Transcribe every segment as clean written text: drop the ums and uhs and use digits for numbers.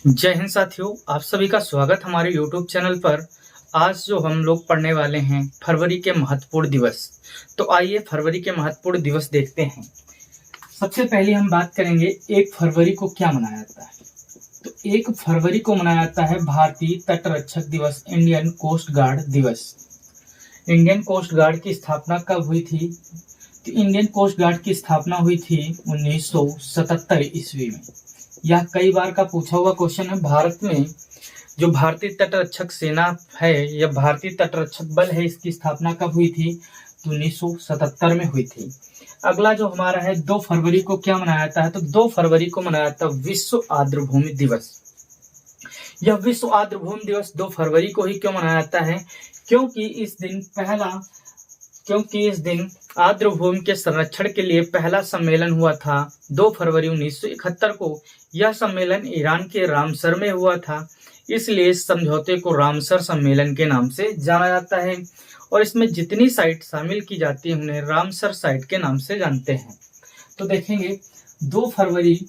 जय हिंद साथियों, आप सभी का स्वागत हमारे YouTube चैनल पर। आज जो हम लोग पढ़ने वाले हैं फरवरी के महत्वपूर्ण दिवस। तो आइए फरवरी के महत्वपूर्ण दिवस देखते हैं। सबसे पहले हम बात करेंगे 1 फरवरी को क्या मनाया जाता है। तो 1 फरवरी को मनाया जाता है भारतीय तटरक्षक दिवस, इंडियन कोस्ट गार्ड दिवस। इंडियन कोस्ट गार्ड की स्थापना कब हुई थी? तो इंडियन कोस्ट गार्ड की स्थापना हुई थी 1977 ईस्वी में। यह कई बार का पूछा हुआ क्वेश्चन है। भारत में जो भारतीय तटरक्षक सेना है या भारतीय तटरक्षक बल है, इसकी स्थापना कब हुई थी? तो 1977 में हुई थी। अगला जो हमारा है 2 फरवरी को क्या मनाया जाता है? तो 2 फरवरी को मनाया जाता है विश्व आर्द्रभूमि दिवस। यह विश्व आर्द्रभूमि दिवस 2 फरवरी को ही क्यों मनाया जाता है? क्योंकि इस दिन आर्द्रभूमि के संरक्षण के लिए पहला सम्मेलन हुआ था 2 फरवरी 1971 को। यह सम्मेलन ईरान के रामसर में हुआ था, इसलिए इस समझौते को रामसर सम्मेलन के नाम से जाना जाता है। और इसमें जितनी साइट शामिल की जाती है उन्हें रामसर साइट के नाम से जानते हैं। तो देखेंगे 2 फरवरी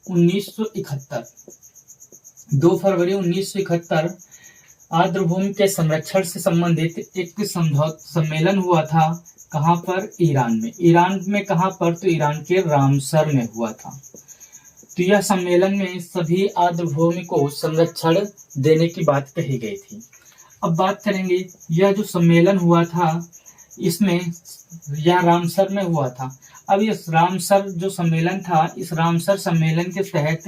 1971 आर्द्रभूमि के संरक्षण से संबंधित एक सम्मेलन हुआ था। कहाँ पर? ईरान में। ईरान में कहाँ पर? तो ईरान के रामसर में हुआ था। तो यह सम्मेलन में सभी आर्द्रभूमि को संरक्षण देने की बात कही गई थी। अब बात करेंगे यह जो सम्मेलन हुआ था इसमें यह रामसर में हुआ था। अब इस रामसर जो सम्मेलन था, इस रामसर सम्मेलन के तहत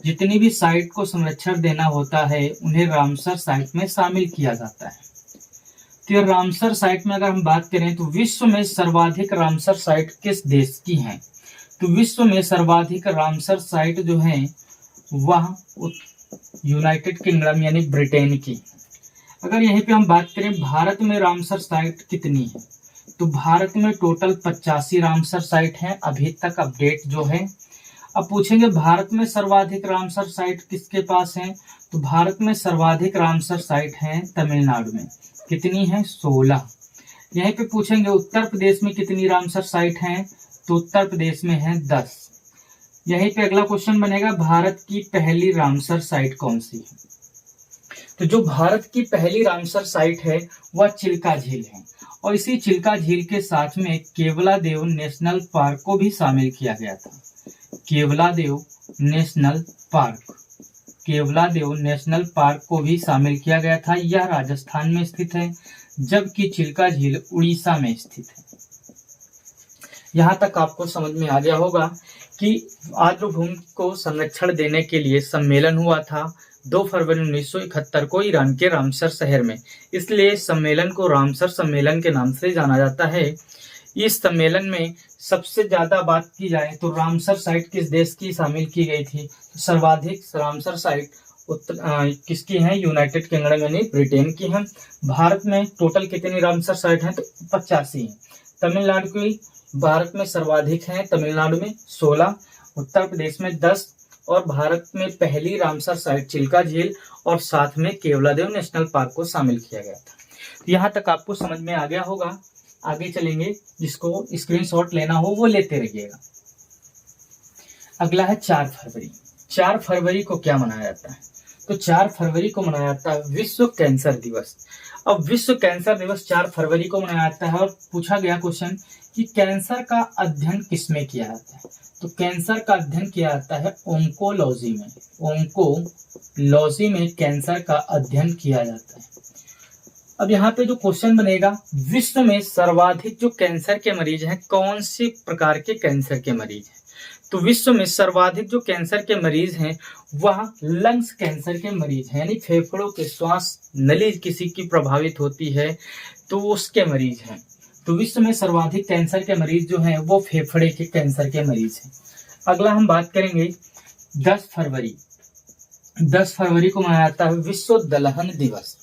जितनी भी साइट को संरक्षण देना होता है उन्हें रामसर साइट में शामिल किया जाता है। तो रामसर साइट में अगर हम बात करें तो विश्व में सर्वाधिक रामसर साइट किस देश की हैं? तो विश्व में सर्वाधिक रामसर साइट जो है वह यूनाइटेड किंगडम यानी ब्रिटेन की। अगर यहीं पे हम बात करें भारत में रामसर साइट कितनी है, तो भारत में टोटल 85 रामसर साइट हैं अभी तक अपडेट जो है। अब पूछेंगे भारत में सर्वाधिक रामसर साइट किसके पास है? तो भारत में सर्वाधिक रामसर साइट है तमिलनाडु में। कितनी है? 16। यहीं पे पूछेंगे उत्तर प्रदेश में कितनी रामसर साइट हैं? तो उत्तर प्रदेश में है 10। यहीं पे अगला क्वेश्चन बनेगा भारत की पहली रामसर साइट कौन सी है? तो जो भारत की पहली रामसर साइट है वह चिल्का झील है। और इसी चिल्का झील के साथ में केवलादेव नेशनल पार्क को भी शामिल किया गया था। केवलादेव नेशनल पार्क को भी शामिल किया गया था। यह राजस्थान में स्थित है, जबकि चिल्का झील उड़ीसा में स्थित है। यहाँ तक आपको समझ में आ गया होगा कि आर्द्रभूमि को संरक्षण देने के लिए सम्मेलन हुआ था 2 फरवरी 1971 को ईरान के रामसर शहर में, इसलिए सम्मेलन को रामसर सम्मेलन के नाम से जाना जाता है। इस सम्मेलन में सबसे ज्यादा बात की जाए तो रामसर साइट किस देश की शामिल की गई थी? तो सर्वाधिक रामसर साइट किसकी है? यूनाइटेड किंगडम यानी ब्रिटेन की है। भारत में टोटल कितनी रामसर साइट हैं? तो 85 है। तमिलनाडु की भारत में सर्वाधिक है, तमिलनाडु में 16, उत्तर प्रदेश में 10 और भारत में पहली रामसर साइट चिल्का झील और साथ में केवलादेव नेशनल पार्क को शामिल किया गया था। तो यहाँ तक आपको समझ में आ गया होगा। आगे चलेंगे, जिसको स्क्रीनशॉट लेना हो वो लेते रहिएगा। अगला है 4 फरवरी। 4 फरवरी को क्या मनाया जाता है? तो 4 फरवरी को मनाया जाता है विश्व कैंसर दिवस। अब विश्व कैंसर दिवस 4 फरवरी को मनाया जाता है और पूछा गया क्वेश्चन कि कैंसर का अध्ययन किसमें किया जाता है? तो कैंसर का अध्ययन किया जाता है ओंकोलॉजी में। ओंकोलॉजी में कैंसर का अध्ययन किया जाता है। अब यहाँ पे जो क्वेश्चन बनेगा, विश्व में सर्वाधिक जो कैंसर के मरीज हैं कौन सी प्रकार के कैंसर के मरीज हैं? तो विश्व में सर्वाधिक जो कैंसर के मरीज हैं वह लंग्स कैंसर के मरीज हैं, यानी फेफड़ों के श्वास नली किसी की प्रभावित होती है तो उसके मरीज हैं। तो विश्व में सर्वाधिक कैंसर के मरीज जो हैं वो फेफड़े के कैंसर के मरीज हैं। अगला हम बात करेंगे 10 फरवरी। 10 फरवरी को मनाया जाता है विश्व दलहन दिवस।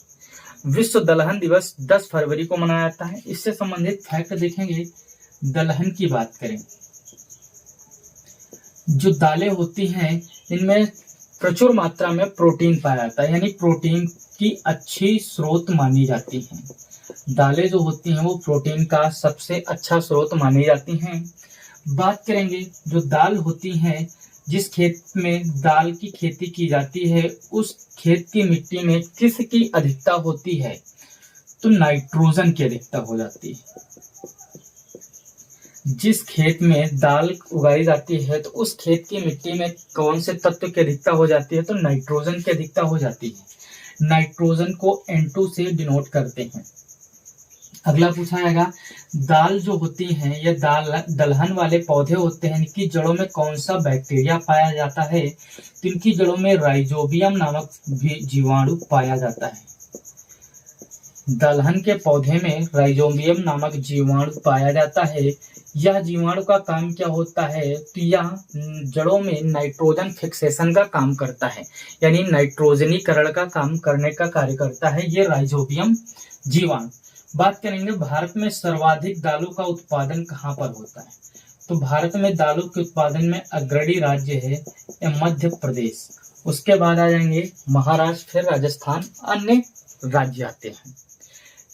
विश्व दलहन दिवस 10 फरवरी को मनाया जाता है। इससे संबंधित फैक्ट देखेंगे। दलहन की बात करें, जो दालें होती हैं इनमें प्रचुर मात्रा में प्रोटीन पाया जाता है, यानी प्रोटीन की अच्छी स्रोत मानी जाती हैं। दालें जो होती हैं वो प्रोटीन का सबसे अच्छा स्रोत मानी जाती हैं। बात करेंगे जो दाल होती हैं, जिस खेत में दाल की खेती की जाती है उस खेत की मिट्टी में किसकी अधिकता होती है? तो नाइट्रोजन की अधिकता हो जाती है। जिस खेत में दाल उगाई जाती है तो उस खेत की मिट्टी में कौन से तत्व की अधिकता हो जाती है? तो नाइट्रोजन की अधिकता हो जाती है। नाइट्रोजन को N2 से डिनोट करते हैं। अगला पूछा जाएगा, दाल जो होती हैं या दलहन वाले पौधे होते हैं, इनकी जड़ों में कौन सा बैक्टीरिया पाया जाता है? तो इनकी जड़ों में राइजोबियम नामक जीवाणु पाया जाता है। दलहन के पौधे में राइजोबियम नामक जीवाणु पाया जाता है। यह जीवाणु का काम क्या होता है? तो यह जड़ों में नाइट्रोजन फिक्सेशन का काम करता है, यानी नाइट्रोजनीकरण का काम करने का कार्य करता है ये राइजोबियम जीवाणु। बात करेंगे भारत में सर्वाधिक दालों का उत्पादन कहाँ पर होता है? तो भारत में दालों के उत्पादन में अग्रणी राज्य है मध्य प्रदेश, उसके बाद आ जाएंगे महाराष्ट्र, फिर राजस्थान, अन्य राज्य आते हैं।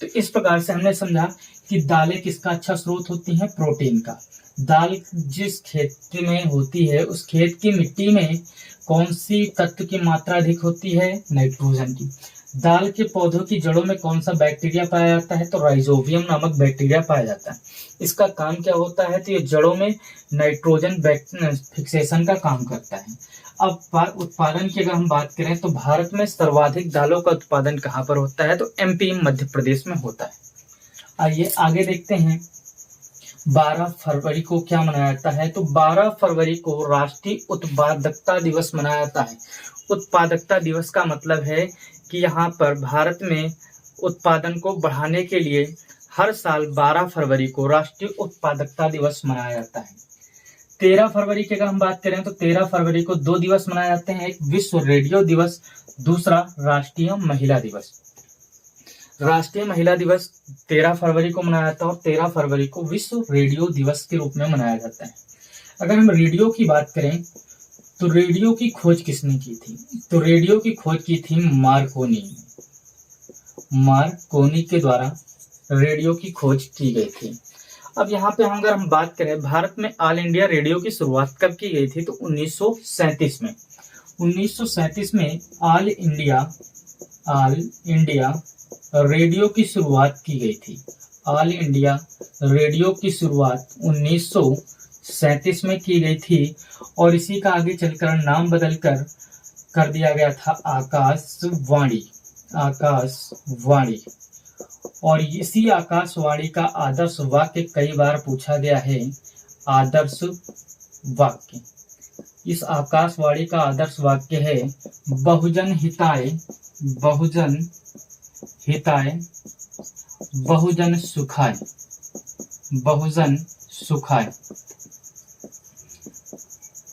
तो इस प्रकार से हमने समझा कि दालें किसका अच्छा स्रोत होती हैं? प्रोटीन का। दाल जिस खेत में होती है उस खेत की मिट्टी में कौन सी तत्व की मात्रा अधिक होती है? नाइट्रोजन की। दाल के पौधों की जड़ों में कौन सा बैक्टीरिया पाया जाता है? तो राइजोबियम नामक बैक्टीरिया पाया जाता है। इसका काम क्या होता है? तो ये जड़ों में नाइट्रोजन फिक्सेशन का काम करता है। अब उत्पादन की अगर हम बात करें तो भारत में सर्वाधिक दालों का उत्पादन कहाँ पर होता है? तो MP मध्य प्रदेश में होता है। आइए आगे देखते हैं 12 फरवरी को क्या मनाया जाता है? तो 12 फरवरी को राष्ट्रीय उत्पादकता दिवस मनाया जाता है। उत्पादकता दिवस का मतलब है कि यहाँ पर भारत में उत्पादन को बढ़ाने के लिए हर साल 12 फरवरी को राष्ट्रीय उत्पादकता दिवस मनाया जाता है। 13 फरवरी की अगर हम बात करें तो 13 फरवरी को 2 दिवस मनाए जाते हैं, एक विश्व रेडियो दिवस, दूसरा राष्ट्रीय महिला दिवस। राष्ट्रीय महिला दिवस 13 फरवरी को मनाया जाता है और 13 फरवरी को विश्व रेडियो दिवस के रूप में मनाया जाता है। अगर हम रेडियो की बात करें तो रेडियो की खोज किसने की थी? तो रेडियो की खोज की थी मार्कोनी। मार्कोनी के द्वारा रेडियो की खोज की गई थी। अब यहाँ पे अगर हम बात करें भारत में ऑल इंडिया रेडियो की शुरुआत कब की गई थी? तो 1937 में। 1937 में ऑल इंडिया रेडियो की शुरुआत की गई थी। ऑल इंडिया रेडियो की शुरुआत 1937 में की गई थी और इसी का आगे चलकर नाम बदलकर कर दिया गया था आकाशवाणी। और इसी आकाशवाणी का आदर्श वाक्य कई बार पूछा गया है। आदर्श वाक्य, इस आकाशवाणी का आदर्श वाक्य है बहुजन हिताय बहुजन सुखाय। बहुजन सुखाय,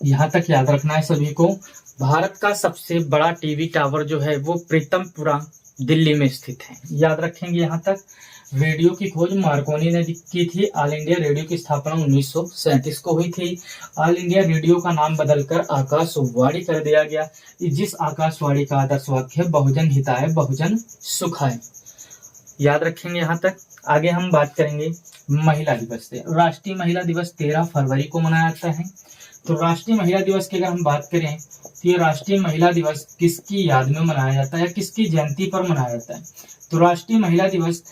यहाँ तक याद रखना है सभी को। भारत का सबसे बड़ा टीवी टावर जो है वो प्रीतमपुरा दिल्ली में स्थित है, याद रखेंगे यहाँ तक। रेडियो की खोज मार्कोनी ने की थी। ऑल इंडिया रेडियो की स्थापना 1937 को हुई थी। ऑल इंडिया रेडियो का नाम बदलकर आकाशवाणी कर दिया गया, जिस आकाशवाणी का आदर्श वाक्य है बहुजन हिताय बहुजन सुखाय, याद रखेंगे यहाँ तक। आगे हम बात करेंगे महिला दिवस से। राष्ट्रीय महिला दिवस 13 फरवरी को मनाया जाता है। तो राष्ट्रीय महिला दिवस की अगर हम बात करें तो ये राष्ट्रीय महिला दिवस किसकी याद में मनाया जाता है, किसकी जयंती पर मनाया जाता है? तो राष्ट्रीय महिला दिवस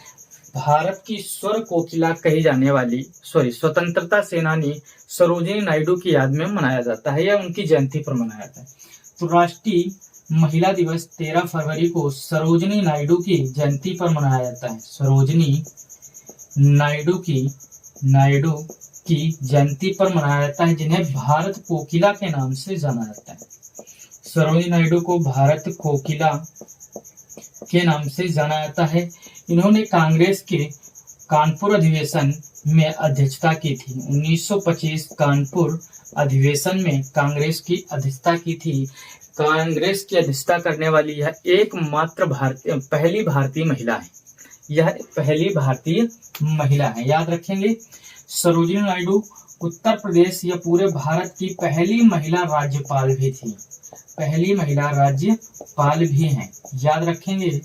भारत की स्वर कोकिला कही जाने वाली स्वतंत्रता सेनानी सरोजिनी नायडू की याद में मनाया जाता है या उनकी जयंती पर मनाया जाता है। तो राष्ट्रीय महिला दिवस 13 फरवरी को सरोजिनी नायडू की जयंती पर मनाया जाता है। सरोजिनी नायडू की जयंती पर मनाया जाता है, जिन्हें भारत कोकिला के नाम से जाना जाता है। सरोजिनी नायडू को भारत कोकिला के नाम से जाना जाता है। इन्होंने कांग्रेस के कानपुर अधिवेशन में अध्यक्षता की थी। 1925 कानपुर अधिवेशन में कांग्रेस की अध्यक्षता की थी। कांग्रेस की अध्यक्षता करने वाली यह एकमात्र पहली भारतीय महिला है। यह पहली भारतीय महिला है, याद रखेंगे। सरोजिनी नायडू उत्तर प्रदेश या पूरे भारत की पहली महिला राज्यपाल भी थी। पहली महिला राज्यपाल भी हैं, याद रखेंगे।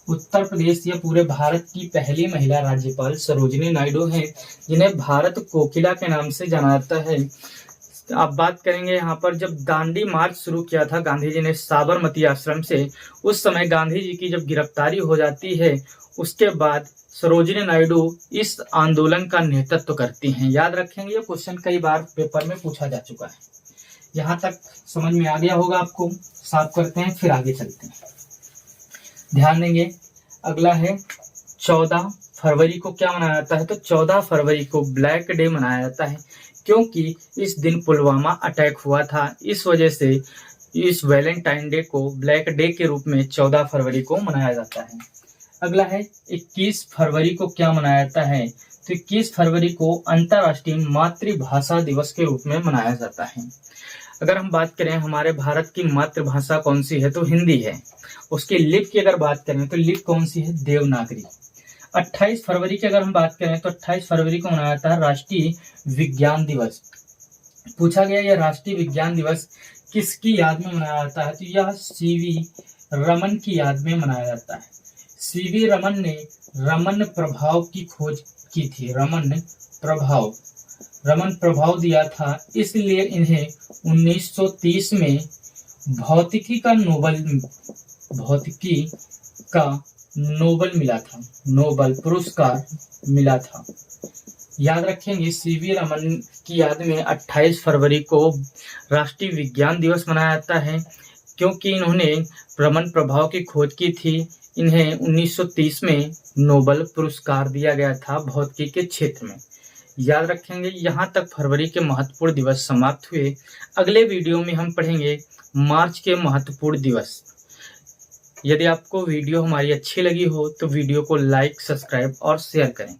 उत्तर प्रदेश या पूरे भारत की पहली महिला राज्यपाल सरोजिनी नायडू हैं, जिन्हें भारत कोकिला के नाम से जाना जाता है। आप बात करेंगे यहाँ पर जब दांडी मार्च शुरू किया था गांधी जी ने साबरमती आश्रम से, उस समय गांधी जी की जब गिरफ्तारी हो जाती है, उसके बाद सरोजिनी नायडू इस आंदोलन का नेतृत्व करती हैं। याद रखेंगे, ये क्वेश्चन कई बार पेपर में पूछा जा चुका है। यहाँ तक समझ में आ गया होगा आपको। साफ करते हैं, फिर आगे चलते हैं। ध्यान देंगे, अगला है 14 फरवरी को क्या मनाया जाता है? तो 14 फरवरी को ब्लैक डे मनाया जाता है, क्योंकि इस दिन पुलवामा अटैक हुआ था। इस वजह से इस वैलेंटाइन डे को ब्लैक डे के रूप में 14 फरवरी को मनाया जाता है। अगला है 21 फरवरी को क्या मनाया जाता है? तो 21 फरवरी को अंतर्राष्ट्रीय मातृभाषा दिवस के रूप में मनाया जाता है। अगर हम बात करें हमारे भारत की मातृभाषा कौन सी है, तो हिंदी है। उसकी लिपि की अगर बात करें तो लिपि कौन सी है? देवनागरी। 28 फरवरी की अगर हम बात करें तो 28 फरवरी को मनाया जाता है राष्ट्रीय विज्ञान दिवस। पूछा गया यह राष्ट्रीय विज्ञान दिवस किसकी याद में मनाया जाता है? तो यह सीवी रमन की याद में मनाया जाता है। सीवी रमन ने रमन प्रभाव की खोज की थी। रमन प्रभाव दिया था, इसलिए इन्हें 1930 में भौतिकी का नोबल मिला था, नोबल पुरस्कार मिला था। याद रखेंगे, सीवी रमन की याद में 28 फरवरी को राष्ट्रीय विज्ञान दिवस मनाया जाता है, क्योंकि इन्होंने रमन प्रभाव की खोज की थी। इन्हें 1930 में नोबल पुरस्कार दिया गया था भौतिकी के क्षेत्र में। याद रखेंगे, यहाँ तक फरवरी के महत्वपूर्ण दिवस समाप्त हुए। अगले वीडियो में हम पढ़ेंगे मार्च के महत्वपूर्ण दिवस। यदि आपको वीडियो हमारी अच्छी लगी हो तो वीडियो को लाइक, सब्सक्राइब और शेयर करें।